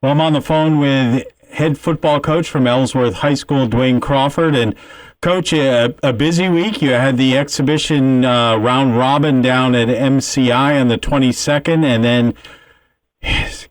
Well, I'm on the phone with head football coach from Ellsworth High School, Duane Crawford. And, Coach, a busy week. You had the exhibition round robin down at MCI on the 22nd, and then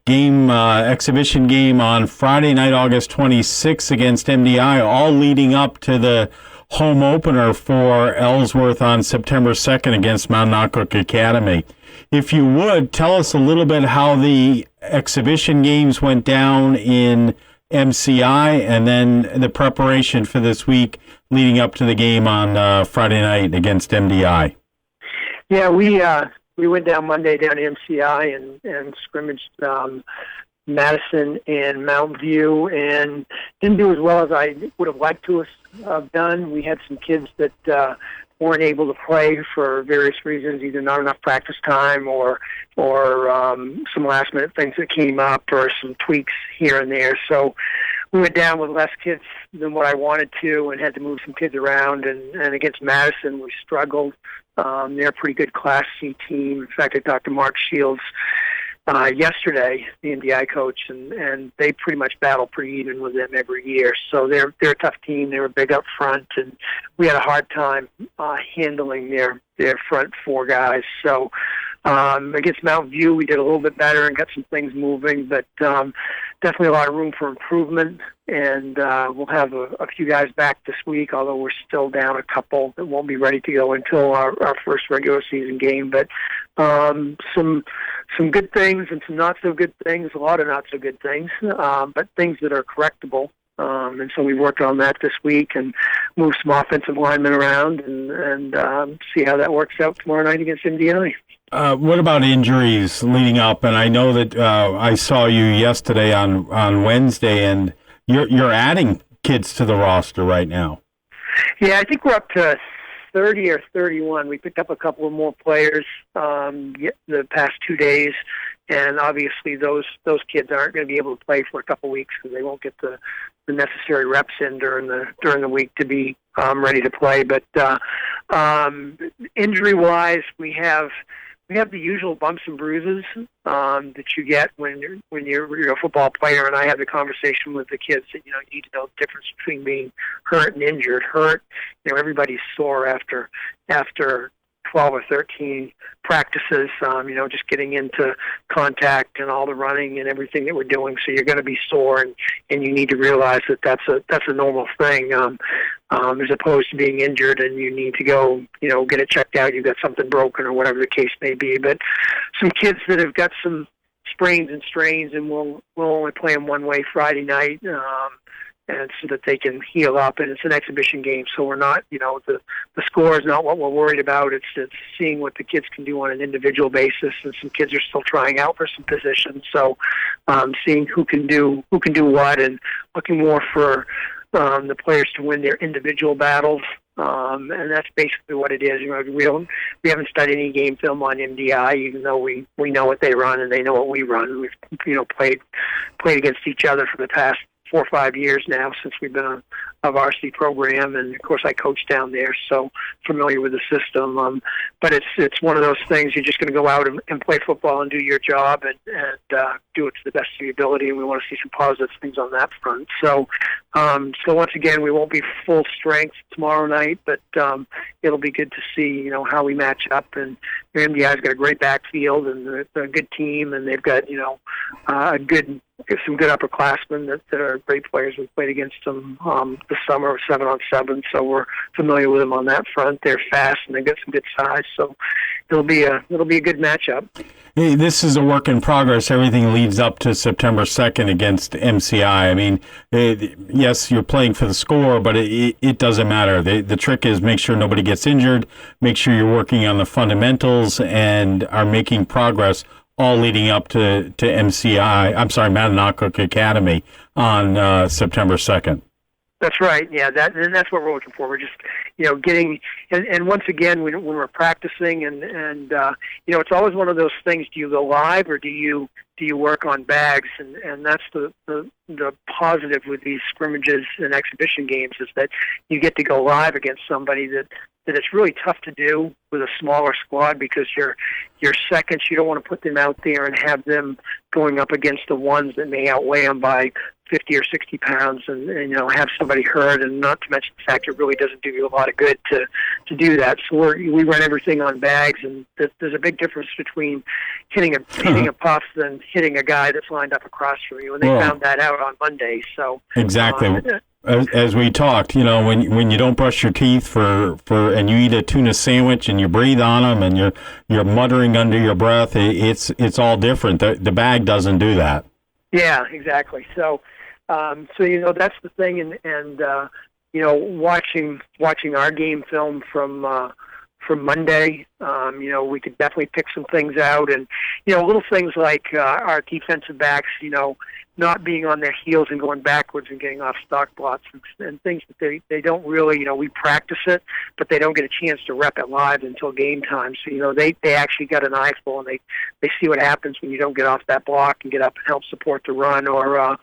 exhibition game on Friday night, August 26th against MDI, all leading up to the home opener for Ellsworth on September 2nd against Mount Knockhook Academy. If you would, tell us a little bit how the exhibition games went down in MCI and then the preparation for this week leading up to the game on Friday night against MDI. Yeah, we went down Monday down to MCI and scrimmaged Madison and Mount View, and didn't do as well as I would have liked to have done. We had some kids that weren't able to play for various reasons, either not enough practice time or some last minute things that came up or some tweaks here and there. So we went down with less kids than what I wanted to and had to move some kids around. And against Madison, we struggled. They're a pretty good Class C team. In fact, I talked to Mark Shields yesterday, the NDI coach, and they pretty much battle pretty even with them every year. So they're a tough team. They were big up front, and we had a hard time handling their front four guys. So against Mount View, we did a little bit better and got some things moving, but definitely a lot of room for improvement. And we'll have a few guys back this week, although we're still down a couple that won't be ready to go until our first regular season game. But some good things and some not so good things, a lot of not so good things, but things that are correctable. And so we worked on that this week and moved some offensive linemen around and see how that works out tomorrow night against MDI. What about injuries leading up? And I know that I saw you yesterday on Wednesday, and you're adding kids to the roster right now. Yeah, I think we're up to 30 or 31. We picked up a couple of more players the past 2 days, and obviously those kids aren't going to be able to play for a couple of weeks because they won't get the necessary reps in during the week to be ready to play. But injury-wise, we have the usual bumps and bruises that you get when you're a football player, and I have the conversation with the kids that you need to know the difference between being hurt and injured. Hurt, everybody's sore after 12 or 13 practices, just getting into contact and all the running and everything that we're doing. So you're going to be sore, and you need to realize that that's a normal thing, as opposed to being injured and you need to go, get it checked out. You've got something broken or whatever the case may be. But some kids that have got some sprains and strains, and we'll only play them one way Friday night, and so that they can heal up. And it's an exhibition game, so we're not, the score is not what we're worried about. It's seeing what the kids can do on an individual basis, and some kids are still trying out for some positions. So seeing who can do what, and looking more for the players to win their individual battles. And that's basically what it is. We haven't studied any game film on MDI, even though we know what they run and they know what we run. We've played against each other for the past 4 or 5 years now since we've been a varsity program, and of course I coach down there, so familiar with the system. But it's one of those things. You're just going to go out and play football and do your job and do it to the best of your ability, and we want to see some positive things on that front. So once again, we won't be full strength tomorrow night, but it'll be good to see how we match up. And MDI's got a great backfield, and they're a good team, and they've got some good upperclassmen that are great players. We played against them this summer 7-on-7, so we're familiar with them on that front. They're fast and they've got some good size, so it'll be a good matchup. Hey, this is a work in progress. Everything leads up to September 2nd against MCI. I mean, yes, you're playing for the score, but it doesn't matter. The trick is make sure nobody gets injured, make sure you're working on the fundamentals and are making progress, all leading up to MCI, Mount Knockhook Academy on September 2nd. That's right. Yeah, that's what we're looking for. We're just, getting, and once again, when we're practicing, and it's always one of those things. Do you go live or do you work on bags? And that's the positive with these scrimmages and exhibition games is that you get to go live against somebody that it's really tough to do with a smaller squad, because your seconds, you don't want to put them out there and have them going up against the ones that may outweigh them by 50 or 60 pounds, and have somebody hurt, and not to mention the fact it really doesn't do you a lot of good to do that. So we run everything on bags, and there's a big difference between hitting a puff than hitting a guy that's lined up across from you, and they found that out on Monday. So exactly. As we talked, when you don't brush your teeth and you eat a tuna sandwich and you breathe on them and you're muttering under your breath, it's all different. The bag doesn't do that. Yeah, exactly. So that's the thing, and watching our game film from Monday, we could definitely pick some things out, and little things like our defensive backs, not being on their heels and going backwards and getting off stock blocks and things that they don't really, we practice it, but they don't get a chance to rep it live until game time. So, they actually got an eyeful, and they see what happens when you don't get off that block and get up and help support the run, or,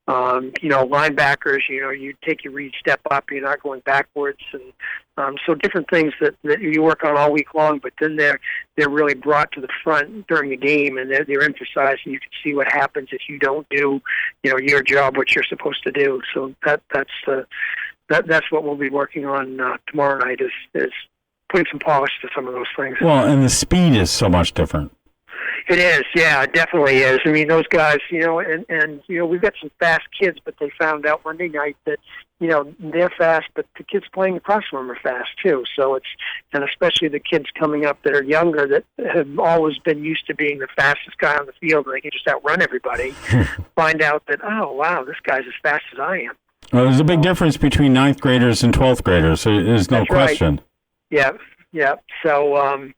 linebackers, you take your read, step up, you're not going backwards, and so different things that you work on all week long, but then they're really brought to the front during the game, and they're emphasized, and you can see what happens if you don't do, your job, what you're supposed to do. So that's what we'll be working on tomorrow night is putting some polish to some of those things. Well, and the speed is so much different. It is, yeah, it definitely is. I mean, those guys, and we've got some fast kids, but they found out Monday night that, they're fast, but the kids playing across from them are fast too. So and especially the kids coming up that are younger that have always been used to being the fastest guy on the field, and they can just outrun everybody, find out that, oh, wow, this guy's as fast as I am. Well, there's a big difference between 9th graders and 12th graders. There's no question. Right. Yeah. So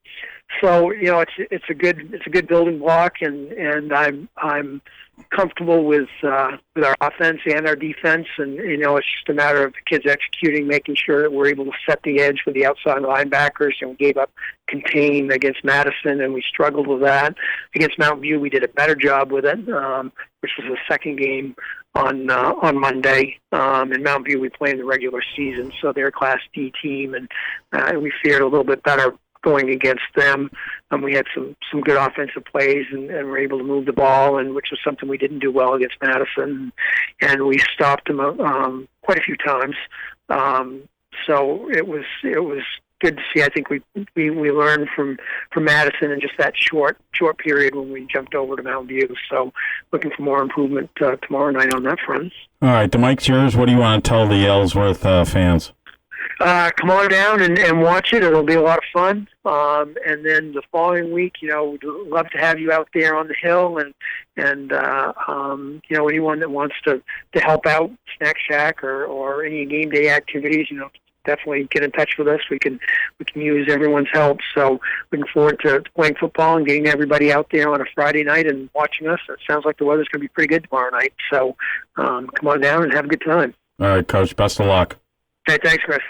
it's a good building block, and I'm comfortable with our offense and our defense, and it's just a matter of the kids executing, making sure that we're able to set the edge with the outside linebackers. We gave up contain against Madison, and we struggled with that. Against Mount View, we did a better job with it, which was the second game on Monday. In Mount View, we played in the regular season, so they're a Class D team, and we fared a little bit better going against them. We had some good offensive plays, and were able to move the ball, and which was something we didn't do well against Madison, and we stopped them quite a few times. So it was good to see. I think we learned from Madison in just that short period when we jumped over to Mount View. So looking for more improvement tomorrow night on that front. All right, the mic's yours. What do you want to tell the Ellsworth fans? Come on down and watch it. It'll be a lot of fun. And then the following week, we'd love to have you out there on the hill, and anyone that wants to help out Snack Shack or any game day activities, definitely get in touch with us. We can use everyone's help. So looking forward to playing football and getting everybody out there on a Friday night and watching us. It sounds like the weather's going to be pretty good tomorrow night. So come on down and have a good time. All right, Coach. Best of luck. Okay, thanks, Chris.